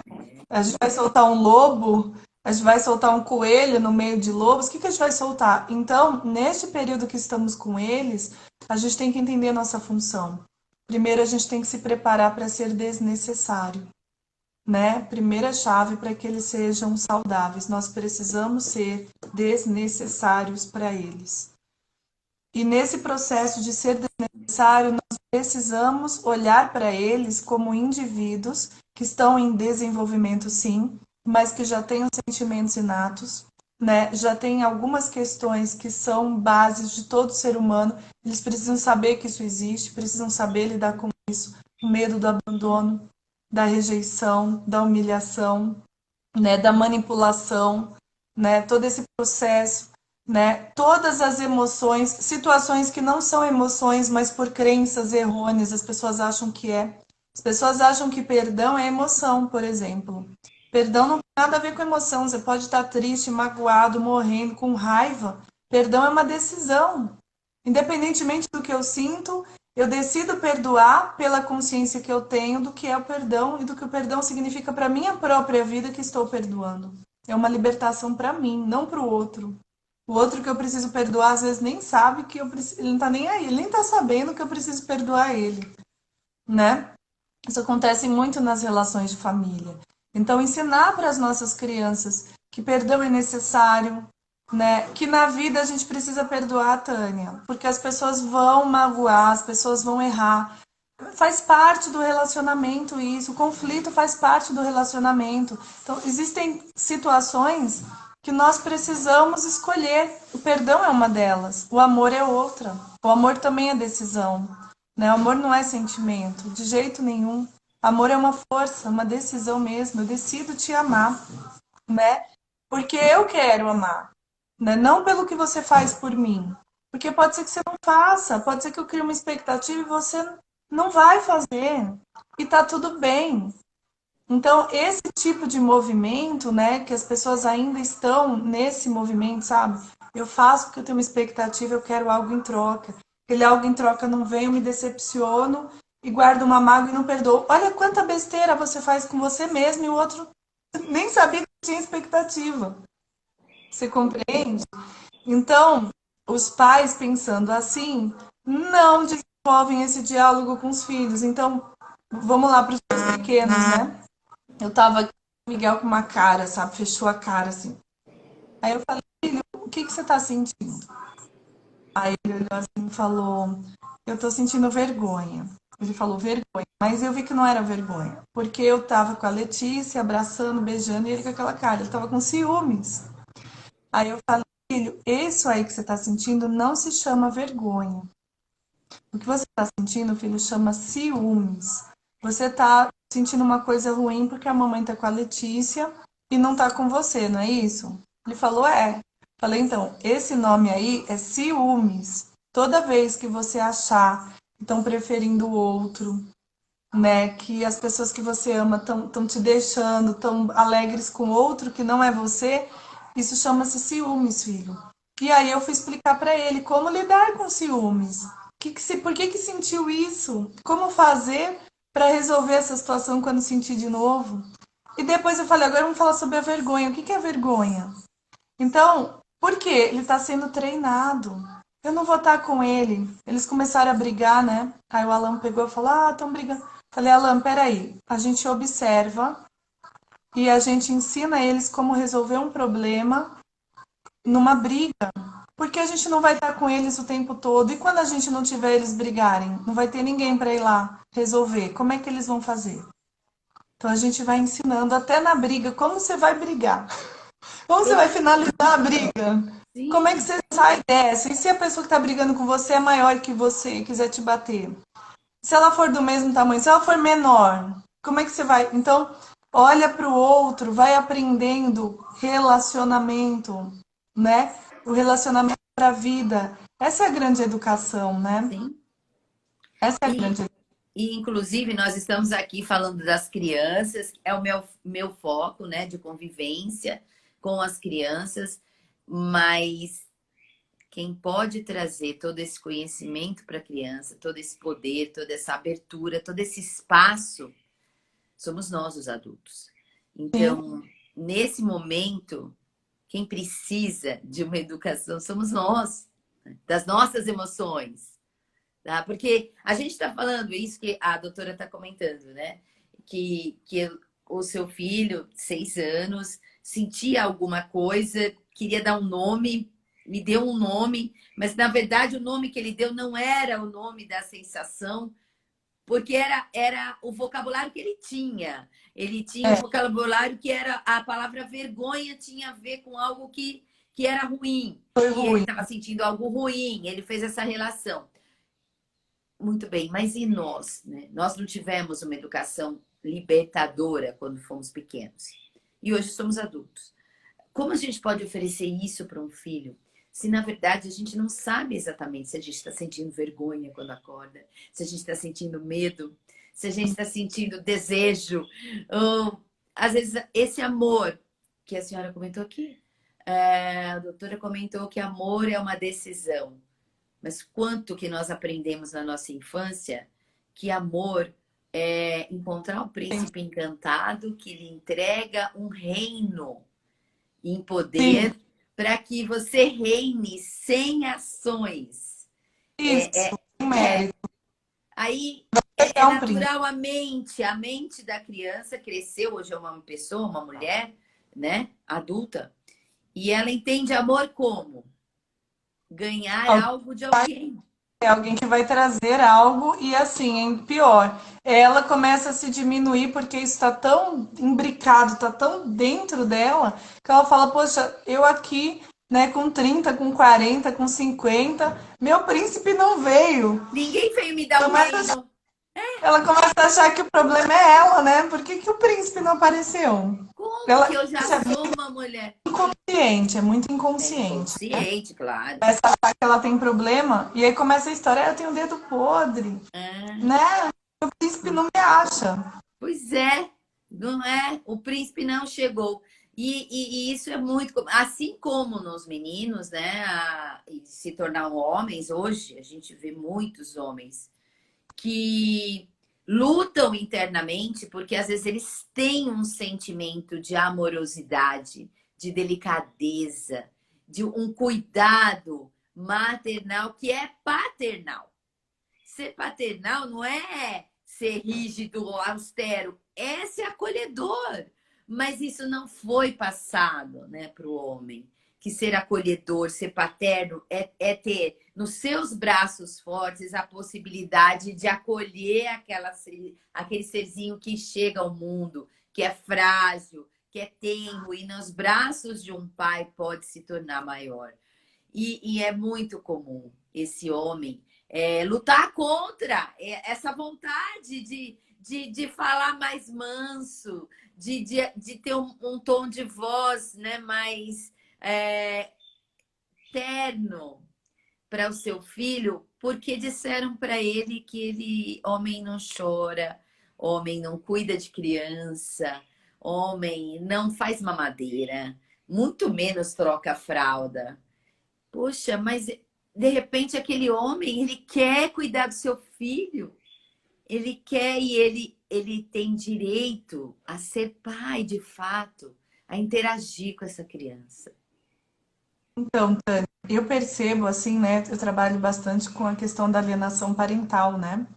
A gente vai soltar um lobo, a gente vai soltar um coelho no meio de lobos, o que que a gente vai soltar? Então, neste período que estamos com eles, a gente tem que entender a nossa função. Primeiro, a gente tem que se preparar para ser desnecessário, né? Primeira chave para que eles sejam saudáveis. Nós precisamos ser desnecessários para eles. E nesse processo de ser desnecessário, nós precisamos olhar para eles como indivíduos que estão em desenvolvimento, sim, mas que já têm os sentimentos inatos, né? Já têm algumas questões que são bases de todo ser humano. Eles precisam saber que isso existe, precisam saber lidar com isso, o medo do abandono, da rejeição, da humilhação, né, da manipulação, né, todo esse processo, né, todas as emoções, situações que não são emoções, mas por crenças errôneas, as pessoas acham que é. As pessoas acham que perdão é emoção, por exemplo. Perdão não tem nada a ver com emoção. Você pode estar triste, magoado, morrendo, com raiva. Perdão é uma decisão. Independentemente do que eu sinto, eu decido perdoar pela consciência que eu tenho do que é o perdão e do que o perdão significa para minha própria vida que estou perdoando. É uma libertação para mim, não para o outro. O outro que eu preciso perdoar às vezes nem sabe que ele não tá nem aí, ele nem tá sabendo que eu preciso perdoar ele, né? Isso acontece muito nas relações de família. Então, ensinar para as nossas crianças que perdão é necessário, né? Que na vida a gente precisa perdoar, Tânia, porque as pessoas vão magoar, as pessoas vão errar. Faz parte do relacionamento isso, o conflito faz parte do relacionamento. Então, existem situações que nós precisamos escolher. O perdão é uma delas, o amor é outra. O amor também é decisão, né? O amor não é sentimento, de jeito nenhum. Amor é uma força, uma decisão mesmo. Eu decido te amar, né? Porque eu quero amar, né? Não pelo que você faz por mim. Porque pode ser que você não faça, pode ser que eu crie uma expectativa e você não vai fazer. E tá tudo bem. Então, esse tipo de movimento, né, que as pessoas ainda estão nesse movimento, sabe? Eu faço porque eu tenho uma expectativa, eu quero algo em troca. Aquele algo em troca não vem, eu me decepciono e guardo uma mágoa e não perdoo. Olha quanta besteira você faz com você mesmo e o outro nem sabia que tinha expectativa. Você compreende? Então, os pais pensando assim, não desenvolvem esse diálogo com os filhos. Então, vamos lá para os pequenos, né? Eu tava aqui, o Miguel com uma cara, sabe? Fechou a cara assim. Aí eu falei, filho, o que que você tá sentindo? Aí ele olhou assim e falou, eu tô sentindo vergonha. Ele falou vergonha, mas eu vi que não era vergonha, porque eu tava com a Letícia abraçando, beijando e ele com aquela cara, ele tava com ciúmes. Aí eu falei, filho, isso aí que você tá sentindo não se chama vergonha. O que você está sentindo, filho, chama ciúmes. Você está sentindo uma coisa ruim porque a mamãe está com a Letícia e não está com você, não é isso? Ele falou, é. Falei, então, esse nome aí é ciúmes. Toda vez que você achar que estão preferindo o outro, né, que as pessoas que você ama estão te deixando, estão alegres com outro que não é você, isso chama-se ciúmes, filho. E aí eu fui explicar para ele como lidar com ciúmes. Por que que sentiu isso? Como fazer para resolver essa situação quando sentir de novo? E depois eu falei, agora vamos falar sobre a vergonha. O que que é vergonha? Então, por quê? Ele está sendo treinado. Eu não vou estar com ele. Eles começaram a brigar, né? Aí o Alan pegou e falou, estão brigando. Falei, Alan, peraí. A gente observa e a gente ensina eles como resolver um problema numa briga. Porque a gente não vai estar com eles o tempo todo. E quando a gente não tiver eles brigarem? Não vai ter ninguém para ir lá resolver. Como é que eles vão fazer? Então a gente vai ensinando até na briga como você vai brigar. Como você vai Toda- finalizar a briga? Como é que Sim, você sai dessa? E se a pessoa que está brigando com você é maior que você e quiser te bater? Se ela for do mesmo tamanho, se ela for menor, como é que você vai? Então, olha para o outro, vai aprendendo relacionamento, né? O relacionamento para a vida. Essa é a grande educação, né? sim. Essa é a E, grande educação. e, inclusive, nós estamos aqui falando das crianças, é o meu foco, né, de convivência com as crianças, mas quem pode trazer todo esse conhecimento para a criança, todo esse poder, toda essa abertura, todo esse espaço, somos nós, os adultos. Sim, Então, nesse momento, quem precisa de uma educação somos nós, né, das nossas emoções. Tá? Porque a gente está falando isso que a doutora está comentando, né? Que o seu filho, 6 anos, sentia alguma coisa, queria dar um nome, me deu um nome, mas na verdade o nome que ele deu não era o nome da sensação, porque era o vocabulário que ele tinha. Ele tinha um é, vocabulário que era a palavra vergonha tinha a ver com algo que era ruim. foi E ele ruim. estava sentindo algo ruim, ele fez essa relação. Muito bem, mas e nós, né? Nós não tivemos uma educação libertadora quando fomos pequenos. E hoje somos adultos. Como a gente pode oferecer isso para um filho, se na verdade a gente não sabe exatamente se a gente está sentindo vergonha quando acorda, se a gente está sentindo medo, se a gente está sentindo desejo, ou às vezes esse amor que a senhora comentou aqui, a doutora comentou que amor é uma decisão. Mas quanto que nós aprendemos na nossa infância que amor é encontrar um príncipe encantado que lhe entrega um reino em Sim, poder para que você reine sem ações. É, isso, é, sem é. mérito. Aí É é um príncipe. natural a mente da criança cresceu, hoje é uma pessoa, uma mulher, né, adulta, e ela entende amor como ganhar algo de alguém. É alguém que vai trazer algo e assim, hein, pior, ela começa a se diminuir porque isso está tão imbricado, está tão dentro dela, que ela fala, poxa, eu aqui, né, com 30, com 40, com 50, meu príncipe não veio. Ninguém veio me dar um Começa, reino. ela começa a achar que o problema é ela, né? Por que, que o príncipe não apareceu? Como Ela que eu já isso é sou uma mulher? inconsciente, é muito É inconsciente. inconsciente, claro. Começa a achar que ela tem problema, e aí começa a história, eu tenho o dedo podre, É, né? O príncipe não me acha. pois é, não é? O príncipe não chegou. E isso é muito. Assim como nos meninos, né? E se tornar homens, hoje a gente vê muitos homens que lutam internamente porque às vezes eles têm um sentimento de amorosidade, de delicadeza, de um cuidado maternal que é paternal. Ser paternal não é ser rígido ou austero, é ser acolhedor. Mas isso não foi passado, né, para o homem. Que ser acolhedor, ser paterno, é ter nos seus braços fortes a possibilidade de acolher aquele serzinho que chega ao mundo, que é frágil, que é tenro, e nos braços de um pai pode se tornar maior. E é muito comum esse homem lutar contra essa vontade de falar mais manso, de ter um tom de voz, né, mais é, terno para o seu filho, porque disseram para ele que homem não chora, homem não cuida de criança, homem não faz mamadeira, muito menos troca a fralda. Poxa, mas de repente aquele homem, ele quer cuidar do seu filho, ele quer e ele tem direito a ser pai de fato, a interagir com essa criança. Então, Tânia, eu percebo assim, né? Eu trabalho bastante com a questão da alienação parental, né?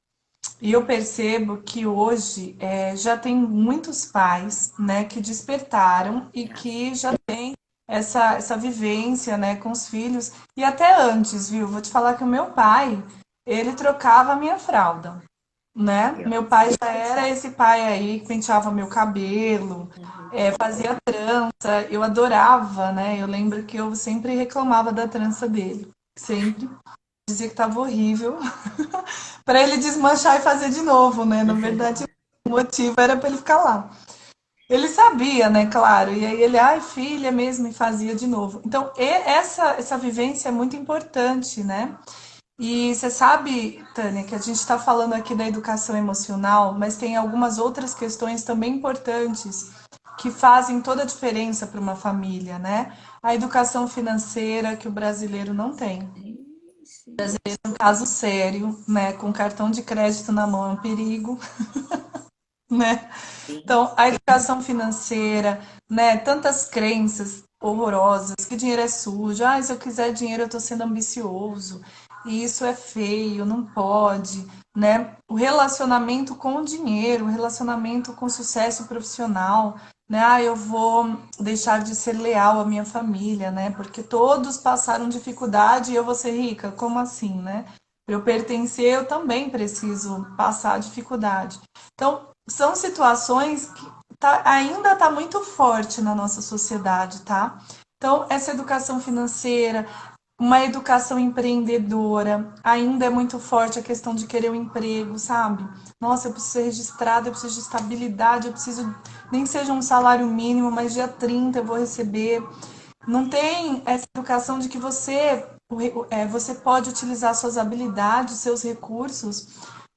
E eu percebo que hoje já tem muitos pais, né, que despertaram e que já têm essa vivência, né, com os filhos. E até antes, viu? Vou te falar que o meu pai, ele trocava a minha fralda. né? Eu- Meu pai já era esse pai aí que penteava meu cabelo, Uhum. fazia trança, eu adorava, né? Eu lembro que eu sempre reclamava da trança dele, sempre dizia que tava horrível, para ele desmanchar e fazer de novo, né? Na verdade, o motivo era para ele ficar lá. Ele sabia, né, claro, e aí ele, ai, filha mesmo, e fazia de novo. Então, essa vivência é muito importante, né? E você sabe, Tânia, que a gente está falando aqui da educação emocional, mas tem algumas outras questões também importantes que fazem toda a diferença para uma família, né? A educação financeira que o brasileiro não tem. Sim, Um caso sério, né? Com cartão de crédito na mão é um perigo, né? sim. Então, a educação financeira, né? Tantas crenças horrorosas, que dinheiro é sujo, ah, se eu quiser dinheiro eu estou sendo ambicioso, e isso é feio, não pode, né? O relacionamento com o dinheiro, o relacionamento com o sucesso profissional, né? Ah, eu vou deixar de ser leal à minha família, né? Porque todos passaram dificuldade e eu vou ser rica, como assim, né? Para eu pertencer, eu também preciso passar dificuldade. Então, são situações que ainda está muito forte na nossa sociedade, tá? Então, essa educação financeira, uma educação empreendedora, ainda é muito forte a questão de querer um emprego, sabe? Nossa, eu preciso ser registrada, eu preciso de estabilidade, eu preciso, nem que seja um salário mínimo, mas dia 30 eu vou receber. Não tem essa educação de que você pode utilizar suas habilidades, seus recursos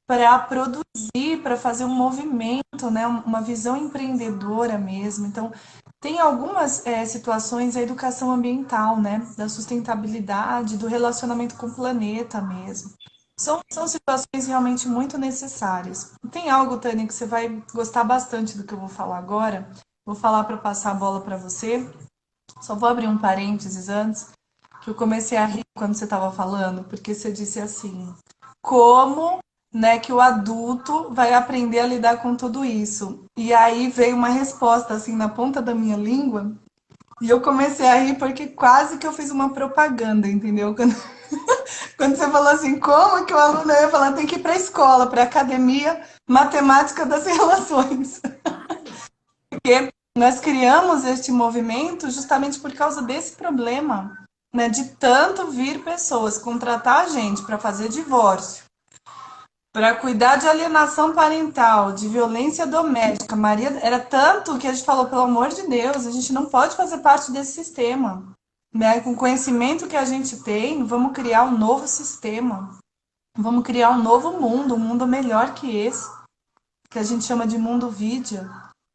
para produzir, para fazer um movimento, né? Uma visão empreendedora mesmo. Então, tem algumas situações, a educação ambiental, né? Da sustentabilidade, do relacionamento com o planeta mesmo. São situações realmente muito necessárias. Tem algo, Tânia, que você vai gostar bastante do que eu vou falar agora. Vou falar para passar a bola para você. Só vou abrir um parênteses antes, que eu comecei a rir quando você estava falando, porque você disse assim: como, né, que o adulto vai aprender a lidar com tudo isso? E aí veio uma resposta assim na ponta da minha língua, e eu comecei a rir porque quase que eu fiz uma propaganda, entendeu? Quando você falou assim, como que o aluno ia falar, tem que ir para a escola, para a academia, matemática das relações. Claro. Porque nós criamos este movimento justamente por causa desse problema, né? De tanto vir pessoas contratar a gente para fazer divórcio, para cuidar de alienação parental, de violência doméstica. Maria, era tanto que a gente falou, pelo amor de Deus, a gente não pode fazer parte desse sistema. Né? Com o conhecimento que a gente tem, vamos criar um novo sistema. Vamos criar um novo mundo, um mundo melhor que esse, que a gente chama de mundo vídeo,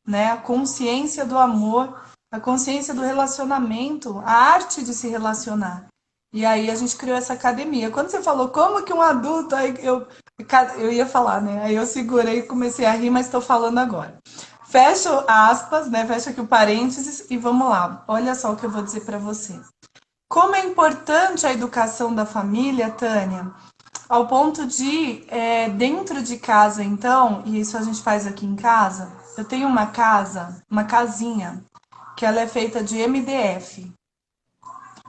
né? A consciência do amor, a consciência do relacionamento, a arte de se relacionar. E aí a gente criou essa academia. Quando você falou como que um adulto, aí eu ia falar, né? Aí eu segurei e comecei a rir, mas estou falando agora. Fecho aspas, né? Fecha aqui o parênteses e vamos lá. Olha só o que eu vou dizer para você. Como é importante a educação da família, Tânia, ao ponto de, dentro de casa, então, e isso a gente faz aqui em casa, eu tenho uma casa, uma casinha, que ela é feita de MDF.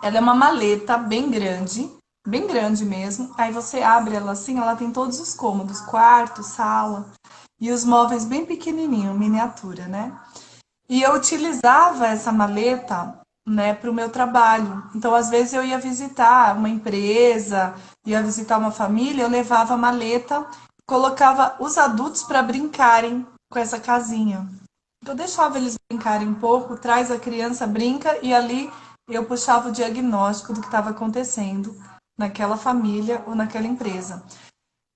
Ela é uma maleta bem grande mesmo. Aí você abre ela assim, ela tem todos os cômodos, quarto, sala, e os móveis bem pequenininho, miniatura, né? E eu utilizava essa maleta, né, para o meu trabalho. Então, às vezes eu ia visitar uma empresa, ia visitar uma família, eu levava a maleta, colocava os adultos para brincarem com essa casinha. Então, eu deixava eles brincarem um pouco, traz a criança, brinca, e ali eu puxava o diagnóstico do que estava acontecendo naquela família ou naquela empresa.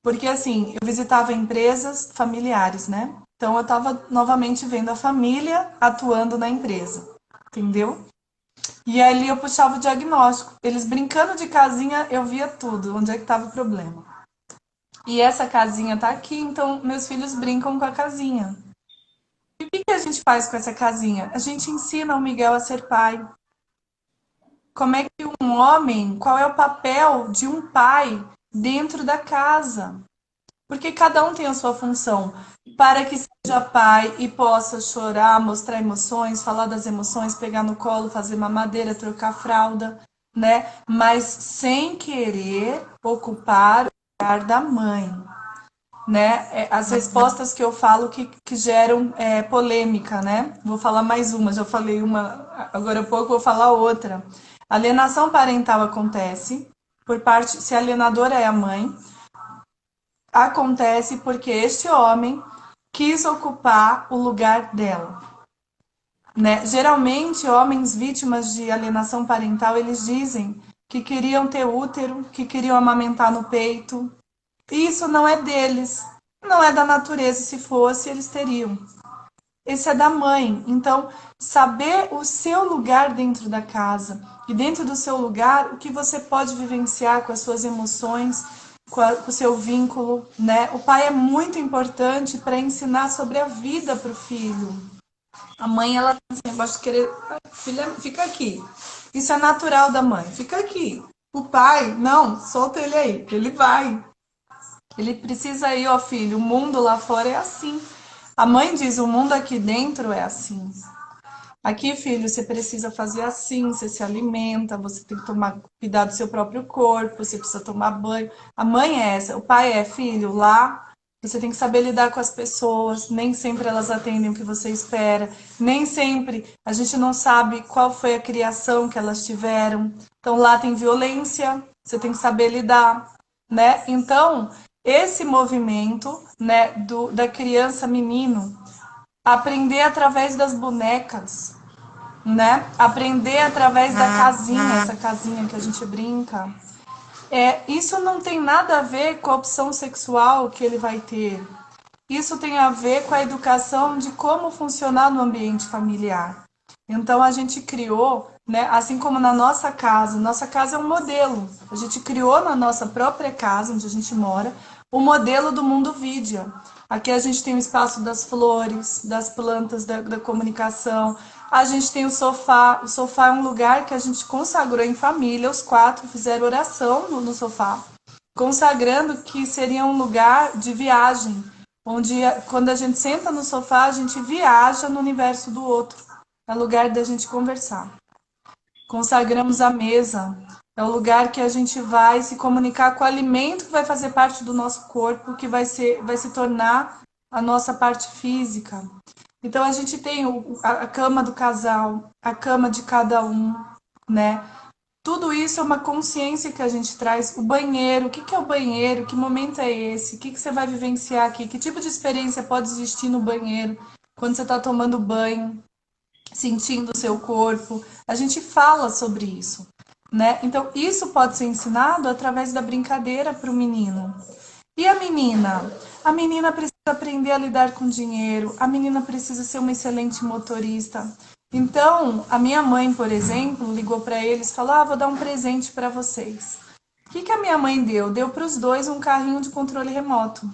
Porque assim, eu visitava empresas familiares, né? Então eu estava novamente vendo a família atuando na empresa, entendeu? E ali eu puxava o diagnóstico. Eles brincando de casinha, eu via tudo, onde é que estava o problema. E essa casinha tá aqui, então meus filhos brincam com a casinha. E o que que a gente faz com essa casinha? A gente ensina o Miguel a ser pai. Como é que um homem, qual é o papel de um pai dentro da casa? Porque cada um tem a sua função. Para que seja pai e possa chorar, mostrar emoções, falar das emoções, pegar no colo, fazer mamadeira, trocar fralda, né? Mas sem querer ocupar o lugar da mãe. né? As respostas que eu falo que geram polêmica, né? Vou falar mais uma, já falei uma, agora há pouco vou falar outra. Alienação parental acontece por parte, se a alienadora é a mãe, acontece porque este homem quis ocupar o lugar dela, né? Geralmente, homens vítimas de alienação parental, eles dizem que queriam ter útero, que queriam amamentar no peito. E isso não é deles, não é da natureza. Se fosse, eles teriam. Esse é da mãe. Então, saber o seu lugar dentro da casa e dentro do seu lugar, o que você pode vivenciar com as suas emoções, com o seu vínculo, né? O pai é muito importante para ensinar sobre a vida para o filho. A mãe, ela tem esse negócio de querer, filha, fica aqui. Isso é natural da mãe, fica aqui. O pai, não, solta ele aí, ele vai. Ele precisa ir, ó filho, o mundo lá fora é assim. A mãe diz, o mundo aqui dentro é assim. Aqui, filho, você precisa fazer assim, você se alimenta, você tem que tomar cuidado do seu próprio corpo, você precisa tomar banho. A mãe é essa, o pai é filho, lá você tem que saber lidar com as pessoas, nem sempre elas atendem o que você espera, nem sempre a gente não sabe qual foi a criação que elas tiveram. Então lá tem violência, você tem que saber lidar, né? Então, esse movimento, né, da criança menino, aprender através das bonecas, né? Aprender através da casinha, essa casinha que a gente brinca. Isso não tem nada a ver com a opção sexual que ele vai ter. Isso tem a ver com a educação de como funcionar no ambiente familiar. Então a gente criou, né, assim como na nossa casa é um modelo. A gente criou na nossa própria casa, onde a gente mora, o modelo do mundo Vidya. Aqui a gente tem o espaço das flores, das plantas, da comunicação. A gente tem o sofá. O sofá é um lugar que a gente consagrou em família. Os quatro fizeram oração no sofá, consagrando que seria um lugar de viagem, onde quando a gente senta no sofá, a gente viaja no universo do outro. É lugar da gente conversar. Consagramos a mesa. É o lugar que a gente vai se comunicar com o alimento que vai fazer parte do nosso corpo, que vai se tornar a nossa parte física. Então a gente tem a cama do casal, a cama de cada um, né? Tudo isso é uma consciência que a gente traz. O banheiro, o que é o banheiro? Que momento é esse? O que você vai vivenciar aqui? Que tipo de experiência pode existir no banheiro quando você está tomando banho, sentindo o seu corpo? A gente fala sobre isso, né? Então, isso pode ser ensinado através da brincadeira para o menino. E a menina? A menina precisa aprender a lidar com dinheiro, a menina precisa ser uma excelente motorista. Então, a minha mãe, por exemplo, ligou para eles e falou: vou dar um presente para vocês. O que a minha mãe deu? Deu para os dois um carrinho de controle remoto.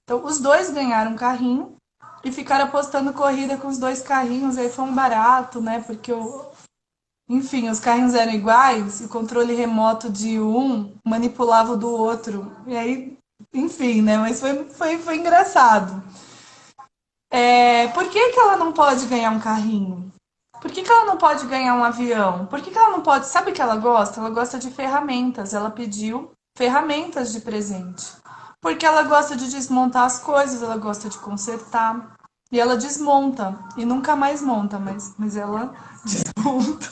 Então, os dois ganharam um carrinho e ficaram apostando corrida com os dois carrinhos. Aí foi um barato, né? Porque, enfim, os carrinhos eram iguais, o controle remoto de um manipulava o do outro. E aí, enfim, né? Mas foi engraçado. Por que ela não pode ganhar um carrinho? Por que ela não pode ganhar um avião? Por que ela não pode? Sabe o que ela gosta? Ela gosta de ferramentas. Ela pediu ferramentas de presente. Porque ela gosta de desmontar as coisas, ela gosta de consertar. E ela desmonta. E nunca mais monta, mas ela desmonta.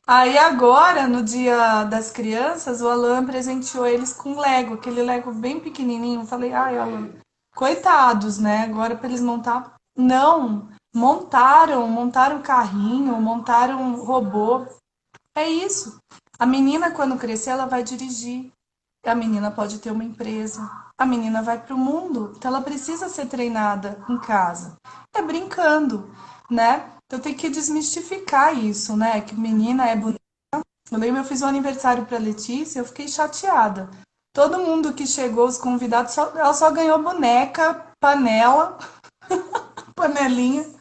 Aí agora, no dia das crianças, o Alan presenteou eles com Lego, aquele Lego bem pequenininho. Eu falei, ai, Alan, coitados, né? Agora para eles montar. Não, montaram carrinho, montaram robô. É isso. A menina, quando crescer, ela vai dirigir. A menina pode ter uma empresa. A menina vai para o mundo. Então, ela precisa ser treinada em casa. É brincando, né? Então, tem que desmistificar isso, né? Que menina é bonita. Eu lembro, eu fiz um aniversário para Letícia, eu fiquei chateada. Todo mundo que chegou, os convidados, ela só ganhou boneca, panela, panelinha.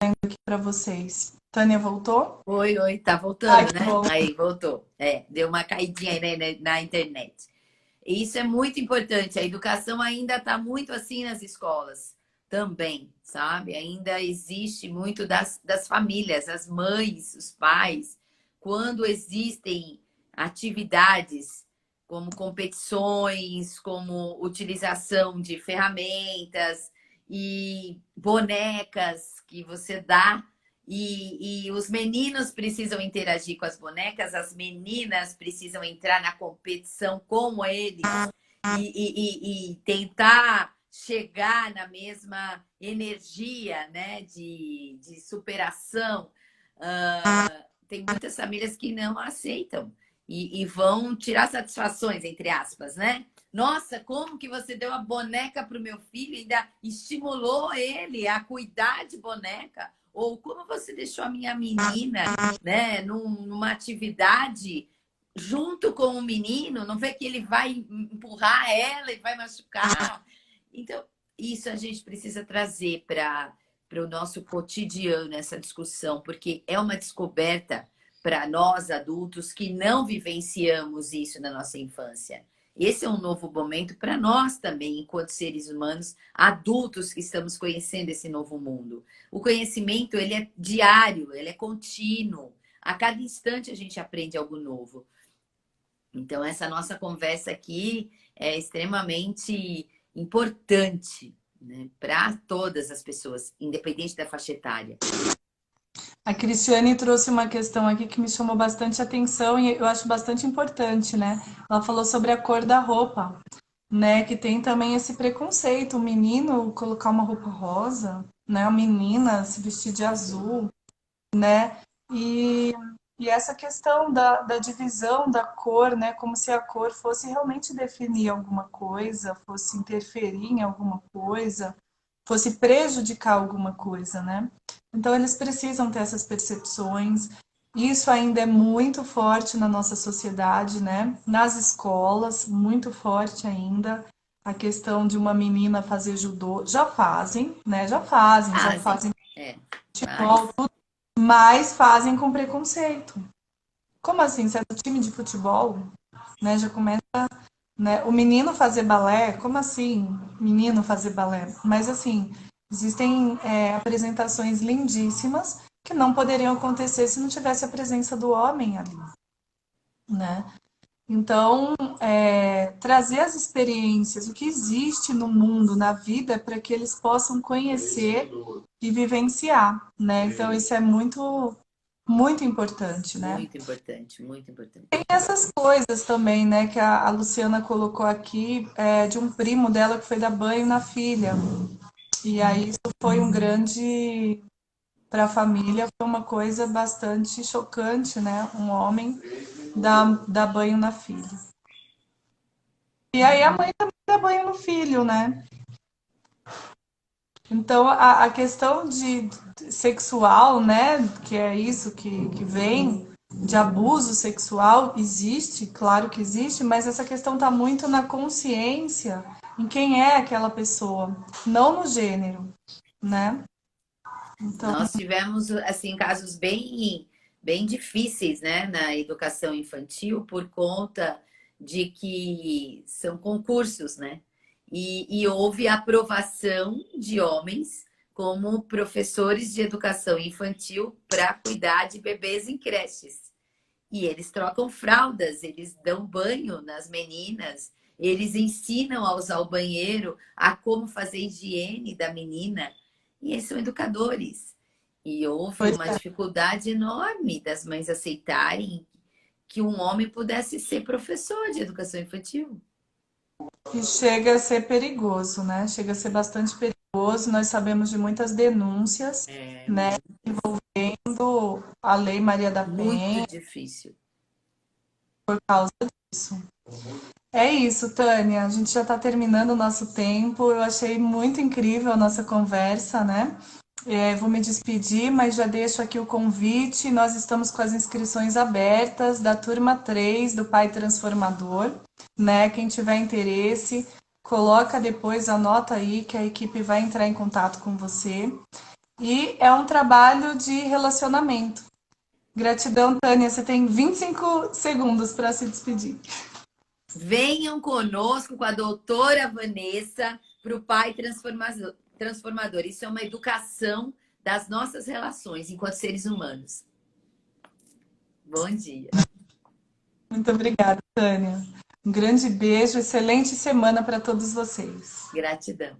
Aqui para vocês. Tânia voltou? Oi, oi, tá Ai, voltando, que né? bom. Aí, voltou. Deu uma caidinha aí na internet. E isso é muito importante. A educação ainda está muito assim nas escolas também, sabe? Ainda existe muito das famílias, as mães, os pais, quando existem atividades como competições, como utilização de ferramentas e bonecas que você dá. E os meninos precisam interagir com as bonecas, as meninas precisam entrar na competição como eles e tentar chegar na mesma energia, né, de superação. Tem muitas famílias que não aceitam e vão tirar satisfações, entre aspas, né? Nossa, como que você deu a boneca para o meu filho e ainda estimulou ele a cuidar de boneca? Ou como você deixou a minha menina, né, numa atividade junto com o menino, não vê que ele vai empurrar ela e vai machucar? Então, isso a gente precisa trazer para o nosso cotidiano, essa discussão, porque é uma descoberta para nós adultos que não vivenciamos isso na nossa infância. Esse é um novo momento para nós também, enquanto seres humanos, adultos que estamos conhecendo esse novo mundo. O conhecimento, ele é diário, ele é contínuo. A cada instante a gente aprende algo novo. Então, essa nossa conversa aqui é extremamente importante, né, para todas as pessoas, independente da faixa etária. A Cristiane trouxe uma questão aqui que me chamou bastante atenção e eu acho bastante importante, né? Ela falou sobre a cor da roupa, né? Que tem também esse preconceito, o menino colocar uma roupa rosa, né? A menina se vestir de azul, né? E, e essa questão da divisão da cor, né? Como se a cor fosse realmente definir alguma coisa, fosse interferir em alguma coisa, fosse prejudicar alguma coisa, né? Então eles precisam ter essas percepções. Isso ainda é muito forte na nossa sociedade, né? Nas escolas, muito forte ainda. A questão de uma menina fazer judô, já fazem, né? Já fazem É, futebol, mas fazem com preconceito. Como assim? Você é do time de futebol, né? Já começa, né? O menino fazer balé, como assim? Menino fazer balé? Mas assim, existem apresentações lindíssimas que não poderiam acontecer se não tivesse a presença do homem ali, né? Então, trazer as experiências, o que existe no mundo, na vida, para que eles possam conhecer e vivenciar, né? Então, isso é muito, muito importante, né? muito importante, muito importante. Tem essas coisas também, né, que a Luciana colocou aqui, de um primo dela que foi dar banho na filha. E aí isso foi um grande, para a família, foi uma coisa bastante chocante, né? Um homem dar banho na filha. E aí a mãe também dá banho no filho, né? Então a questão de sexual, né, que é isso que vem de abuso sexual, existe, claro que existe, mas essa questão está muito na consciência em quem é aquela pessoa, não no gênero, né? Então, Nós tivemos assim casos bem difíceis, né, na educação infantil por conta de que são concursos, né? E houve aprovação de homens como professores de educação infantil para cuidar de bebês em creches. E eles trocam fraldas, eles dão banho nas meninas, eles ensinam a usar o banheiro, a como fazer higiene da menina. E eles são educadores. E houve pois uma é. dificuldade enorme das mães aceitarem que um homem pudesse ser professor de educação infantil. E chega a ser perigoso, né? Chega a ser bastante perigoso. Nós sabemos de muitas denúncias, É né, envolvendo a Lei Maria da muito Penha difícil. por causa disso. É isso, Tânia. A gente já está terminando o nosso tempo. Eu achei muito incrível a nossa conversa, né? Vou me despedir, mas já deixo aqui o convite. Nós estamos com as inscrições abertas da turma 3 do Pai Transformador, né? Quem tiver interesse, coloca depois, anota aí que a equipe vai entrar em contato com você. E é um trabalho de relacionamento. Gratidão, Tânia. Você tem 25 segundos para se despedir. Venham conosco com a doutora Vanessa para o Pai Transformador. Isso é uma educação das nossas relações enquanto seres humanos. Bom dia. Muito obrigada, Tânia. Um grande beijo, excelente semana para todos vocês. Gratidão.